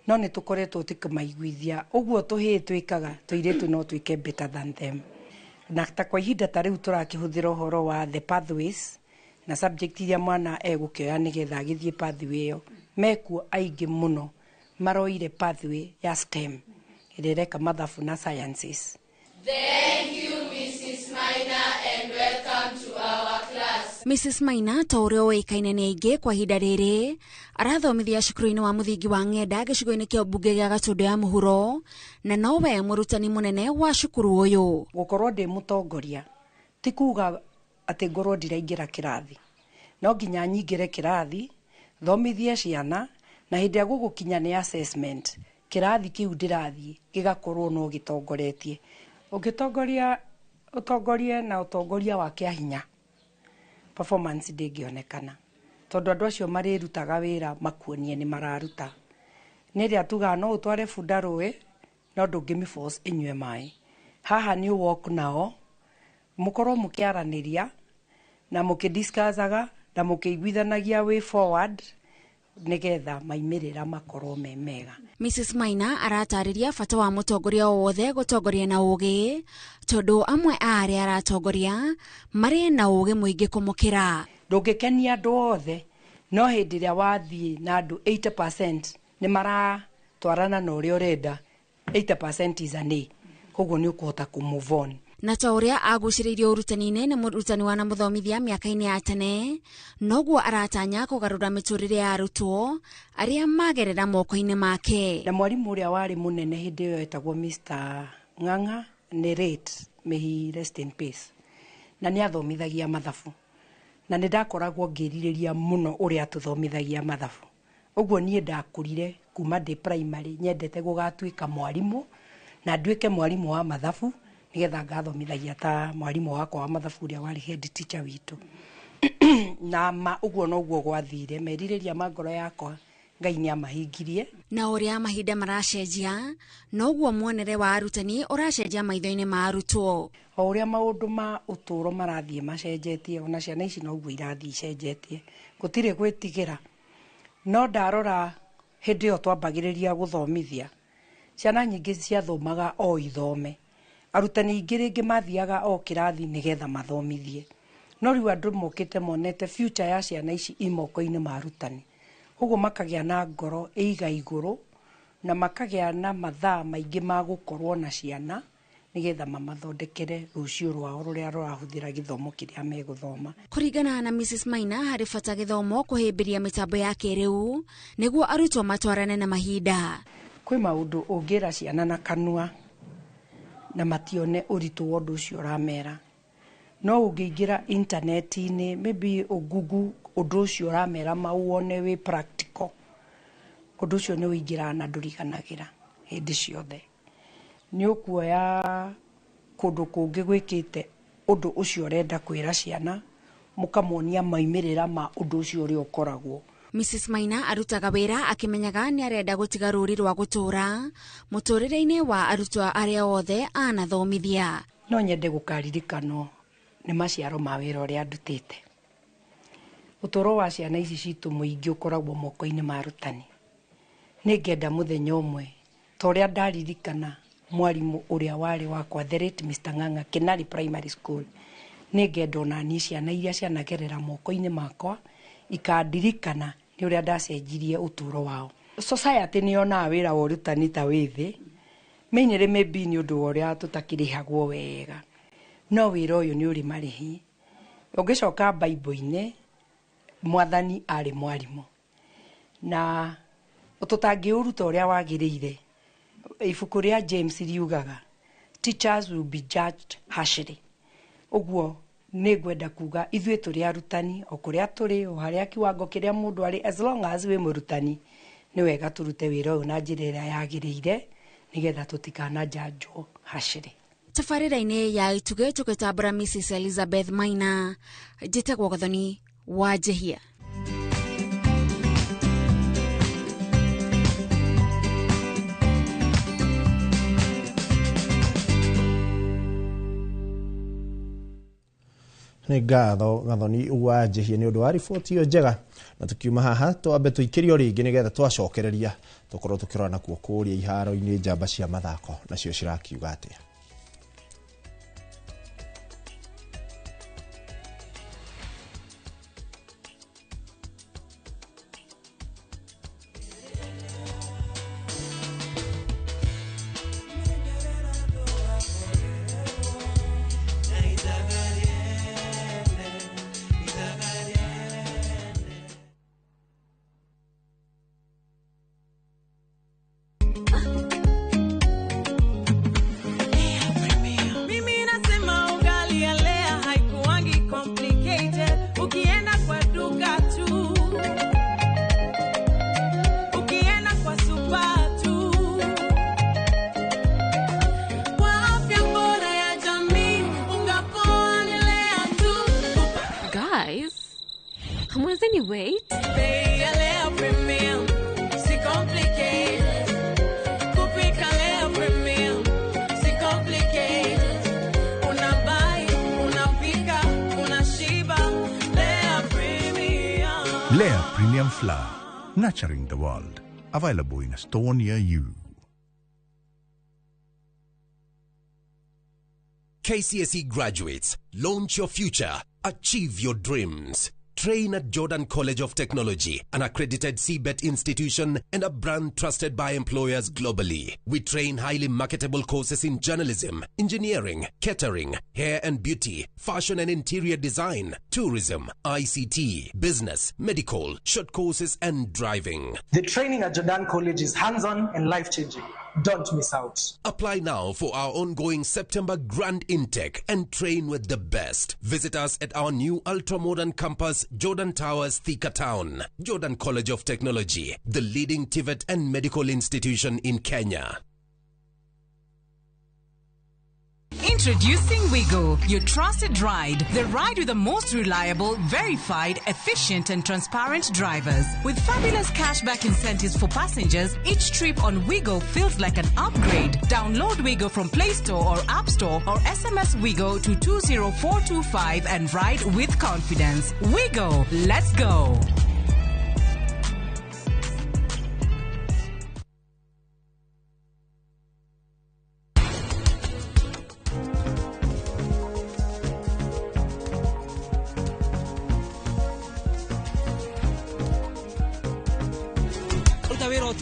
no ni tukoretwo tikamaiguithia uguo tuhii twikaga tuiretu no twike better than them na ta kwa ihinda ta riu turakihuthira uhoro wa the pathways na subject iria mwana egukioya nigetha agithie pathway iyo mekuo aingi muno maroire pathway ya STEM irereka mathabu na sciences. Thank you, Mrs. Maina, and welcome to our class. Mrs. Maina ta uria oikaine ni aingi kwa ihinda riri arathomithia cukuru-ini wa muthingi wa Ng'enda gicigo-ini kia mbunge gia Gatundu ya Muhuro na nowe murutani munene wa cukuru uyu. Gukorwo ndi mutongoria ti kuga ati ngorwo ndiraingira kirathi no nginya nyingire kirathi thomithie ciana na hindi ya gugukinya ni assessment kirathi kiu ndirathie gigakorwo no gitongoretie ugitongoria utongorie na utongoria wa kiahinya performance ndingionekana tondu andu acio marirutaga wira makuonie ni mararuta niria tuga no utware bunda ruwe no ndungimi force inywe mai haha ni walk nao mukorwo mukiaraniria na mukidiscussaga na mukiguithanagia way forward nigetha maimirira makorwo memega. Mrs. Maina aratariria bata wa mutongoria wothe gutongoria na ugi tondu amwe ari aratongoria mari na ugi muingi kumukira ndungikenia andu othe no hindi ria wathie na andu 80% ni maratwarana na uria urenda 80% is a nay koguo ni ukuhota ku move on na ta uria aguciririe urutani-ini ni murutani wa namuthomithia miaka-ini ya tene noguo aratanya kugarura miturire ya arutwo aria magerera moko-ini make. Na mwarimu uria wari munene hindi iyo etagwo Mr. Ng'ang'a ni rate may he rest in peace na ni athomithagia mathabu na ni ndakoragwo ngiririria muno uria tuthomithagia mathabu uguo nie ndakurire kuma ndi primary nyendete gugatuika mwarimu na nduike mwarimu wa mathabu nigetha ngathomithagia ta mwarimu wakwa wa mathabu uria wari head teacher witu na uguo noguo gwathire meririria mangoro yakwa Ngai ni amahingirie na uria mahinda maracenjia noguo muonere wa arutani uracenjia maitho-ini ma arutwo o uria maundu ma uturo marathie macenjetie ona ciana ici noguo irathie cenjetie gutire gwitigira no ndarora hindi yo twambagiriria guthomithia ciana nyingi ciathomaga o ithome arutani ingi ringi mathiaga o kirathi nigetha mathomithie no riu andu mokite monete future ya ciana ici imoko-ini ma arutani uguo makagia na ngoro iga iguru na makagia na mathaa maingi ma gukorwo na ciana nigetha mamathondekere rucio rwao ruria rurahuthira githomo kiria meguthoma. Kuringana na Mrs. Maina hari bata githomo kuhimbiria mitambo ya kiriu niguo arutwo matwarane na mahinda. Kwi maundu ungira ciana na kanua na matione uritu wondu ucio uramera no ungiingira internet-ini maybe ugugu undu ucio uramera mauone wi practical undu ucio ni uingira na nduriganagira hindi ciothe ni ukuoya kundu kungi gwikite undu ucio urenda kwira ciana mukamonia maimirira ma undu ucio uri ukoragwo. Mrs. Maina arutaga wira akimenyaga ni arenda gutiga ruri rwa gutura muturire-ini wa arutwo aria othe anathomithia no nyende gukaririkano ni maciaro ma wira uria ndutite utoro wa ciana ici citu muingi ukoragwo moko-ini ma arutani ni ngenda muthenya umwe ta uria ndaririkana mwarimu uria wari wakwa the late Mr. Ng'ang'a Kinari Primary School ni ngenda ona ni ciana iria cianagerera moko-ini makwa ikandirikana ni uria ndacenjirie uturo wao. Society ni ona wira wa urutani ta withi menyere maybe ni undu uria tutakirihagwo wega no wira uyu ni uri marihi ungicoka Bible-ini mwathani ari mwarimu na tutangiuruta uria wagiriire ibuku ria James riugaga teachers will be judged harshly uguo ni gwenda kuga ithuĩ tũrĩ arutani o kũrĩa tũrĩ o harĩa kiwango kĩrĩa mũndũ arĩ as long as we mũrutani ni wega tũrute wĩra ũyũ na njĩra ĩrĩa yagĩrĩire nigetha tũtikanajanjwo harshly. Tabarĩra-inĩ ya ituge tũgĩtambũra Mrs. Elizabeth Maina njĩtagwo Gathoni wa Njehia. nĩ ngatho Gathoni Wanjihia nĩ ũndũ wa riboti ĩyo njega, na tukiuma haha twambe tũikĩrio rĩngĩ nĩgetha twacokereria tũkorwo tũkĩrora nakuo kũrĩa iharo-inĩ njamba cia mathako nacio cirakiuga atĩa. Lea Premium Flour, nurturing the world. Available in a store near you. KCSE graduates, launch your future, achieve your dreams. Train at Jordan College of Technology, an accredited CBET institution and a brand trusted by employers globally. We train highly marketable courses in journalism, engineering, catering, hair and beauty, fashion and interior design, tourism, ICT, business, medical, short courses and driving. The training at Jordan College is hands-on and life-changing. Don't miss out. Apply now for our ongoing September Grand Intake and train with the best. Visit us at our new ultra-modern campus, Jordan Towers, Thika Town. Jordan College of Technology, the leading TVET and medical institution in Kenya. Introducing Wigo, your trusted ride. The ride with the most reliable, verified, efficient and transparent drivers. With fabulous cashback incentives for passengers, each trip on Wigo feels like an upgrade. Download Wigo from Play Store or App Store or SMS Wigo to 20425 and ride with confidence. Wigo, let's go.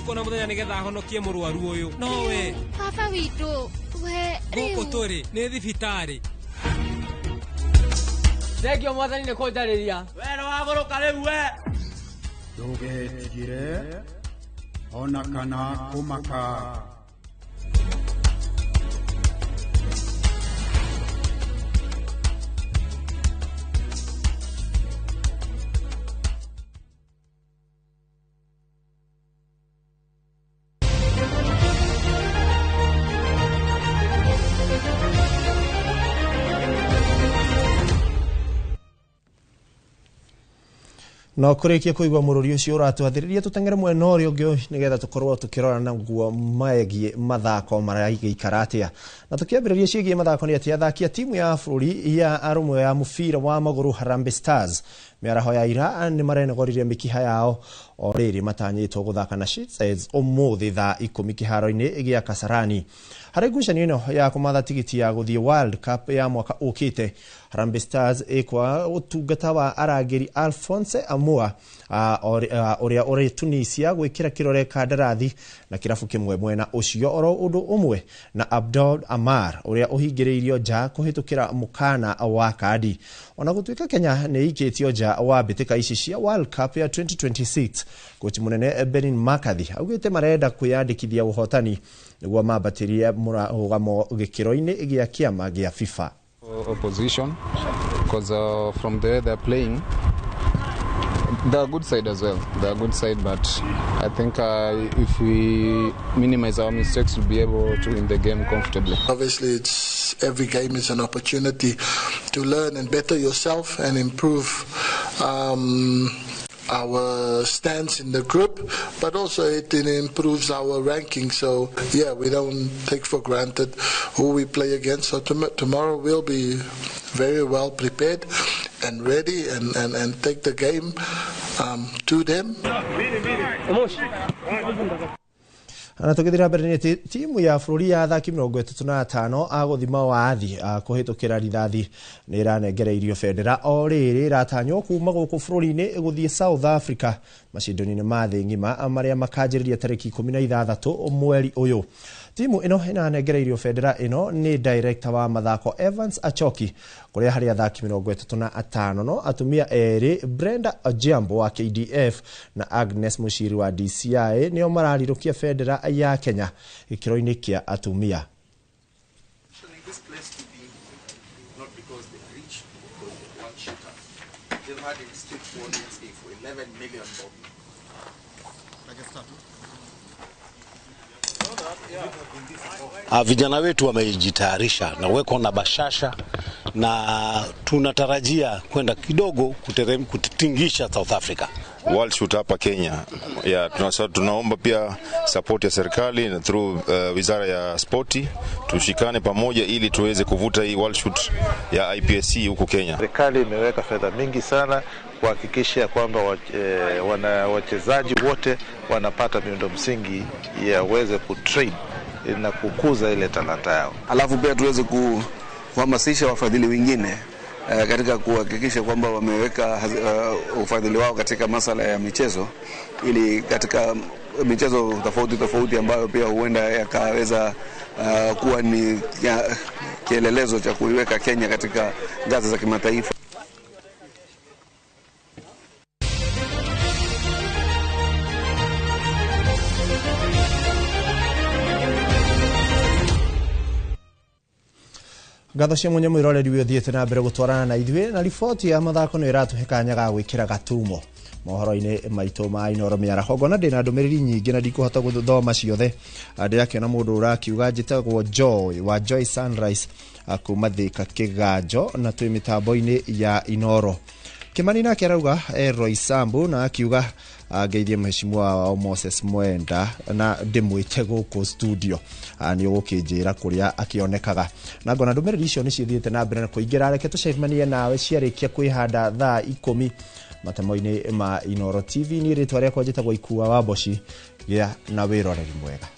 Kona muthenya nigetha honokie murwaru uyu no we baba witu we goko turi ni thibitari thegio mwathani ni kunjariria we no waguruka riu we ndugetigire ona kana kumaka. No kurikia kuigwa mururi ucio uratwathiriria tutengere mwena urio ngio nigetha tukorwo tukirora na guo maegie mathako maraiga ikaratia na tukiambiriria ciigie mathako ni ati athaki a timu ya bururi ya arumwe ya mufira wa maguru Harambee Stars miaraho ya ira ni marenegoririe mikiha yao o riri matanyitwo guthaka na Sheets umuthi thaa 10 kiharo-ini gia Kasarani. Harĩ ngucanio ĩno ya kumatha tigiti ya guthie World Cup ya mwaka ukite, Harambee Stars ikwa utungata wa arangĩri Alphonse Amua uria uri Tunisia gwikira kirore kandarathi na kirafu kimwe mwena ucio oro undu umwe na Abdul Amar uria uhingĩrĩirio nja kuhitukira mukana wa kadi. Ona gũtuĩka Kenya ni ikĩtio nja wa mbĩtĩka ici cia World Cup ya 2026, kochi munene Benin McCarthy augĩte marenda kwĩyandĩkithia ũhotani nĩguo mambatirie mũrugamo gĩkĩro-inĩ gĩa kĩama gĩa FIFA. Opposition, because from there they're playing, they're a good side as well. They're a good side, but I think if we minimize our mistakes, we'll be able to win the game comfortably. Obviously, every game is an opportunity to learn and better yourself and improve our stance in the group, but also it improves our ranking. So yeah, we don't take for granted who we play against. So tomorrow we'll be very well prepared and ready and take the game to them. Ana tugithira mbere ni timu ya bũrũri ya athaki 35 agũthima wathi kũhĩtũkĩra rithathi nĩ iranengereirio bendera o rĩrĩ iratanywo kuma gũkũ bũrũri-inĩ gũthiĩ South Africa macindano-inĩ ma thĩ ng'ima marĩa makanjĩrĩria tarĩki 16 mweri ũyũ. Timu ino inanengereirio bendera ino ni director wa mathako Evans Achoki kuria hari athaki 35 no atumia eri Brenda Ojambo wa KDF na Agnes Mushiri wa DCI nio mararirukia bendera ya Kenya ikiro-ini kia atumia. Vijana wetu wamejitayarisha na weko na bashasha na tunatarajia kwenda kidogo kutingisha South Africa. World Shoot hapa Kenya. Tunaomba pia support ya serikali na through wizara ya sporti tushikane pamoja ili tuweze kuvuta hii World Shoot ya IPSC huko Kenya. Serikali imeweka fedha mingi sana kuhakikisha kwamba wachezaji wote wanapata miundo msingi ya uweze kutrain na kukuza ile talanta yao. Alafu pia tuweze kuhamasisha wafadhili wengine katika kuhakikisha kwamba wameweka ufadhili wao katika masuala ya michezo, ili katika michezo tofauti ambayo pia huenda yakaweza kuwa ni kielelezo cha kuiweka Kenya katika ngazi za kimataifa. Gatho cia munye mwiroreri withiete na mbere gutwarana na ithuĩ na riboti ya mathako no iratuhekanya ga gwikira gatumo mohoro-ini maitũ ma Inoro mĩaraho ngona ndĩna ndũmĩrĩri nyingĩ na ndikũhota gũthoma ciothe. Ndĩrakĩona mũndũ ũrakiuga njĩtagwo Joy wa Joy Sunrise kuma Thika Kĩganjo na twĩ mĩtambo-inĩ ya Inoro. Kimani nake arauga Roy Sambu na akiuga ngeithie mheshimiwa wa Moses Mwenda na ndimwite gũkũ studio ni ũgũkĩnjĩra kũrĩa akĩonekaga. Na ngona ndũmĩrĩri icio nĩ cithiĩte na mbere na kũingĩra reke tũcemanie nawe ciarĩkia kwĩhanda thaa 10 matemo-inĩ ma Inoro TV. Ni rĩtwa rĩakwa njĩtagwo Ikua wa Boshi gĩa na wĩroreri mwega.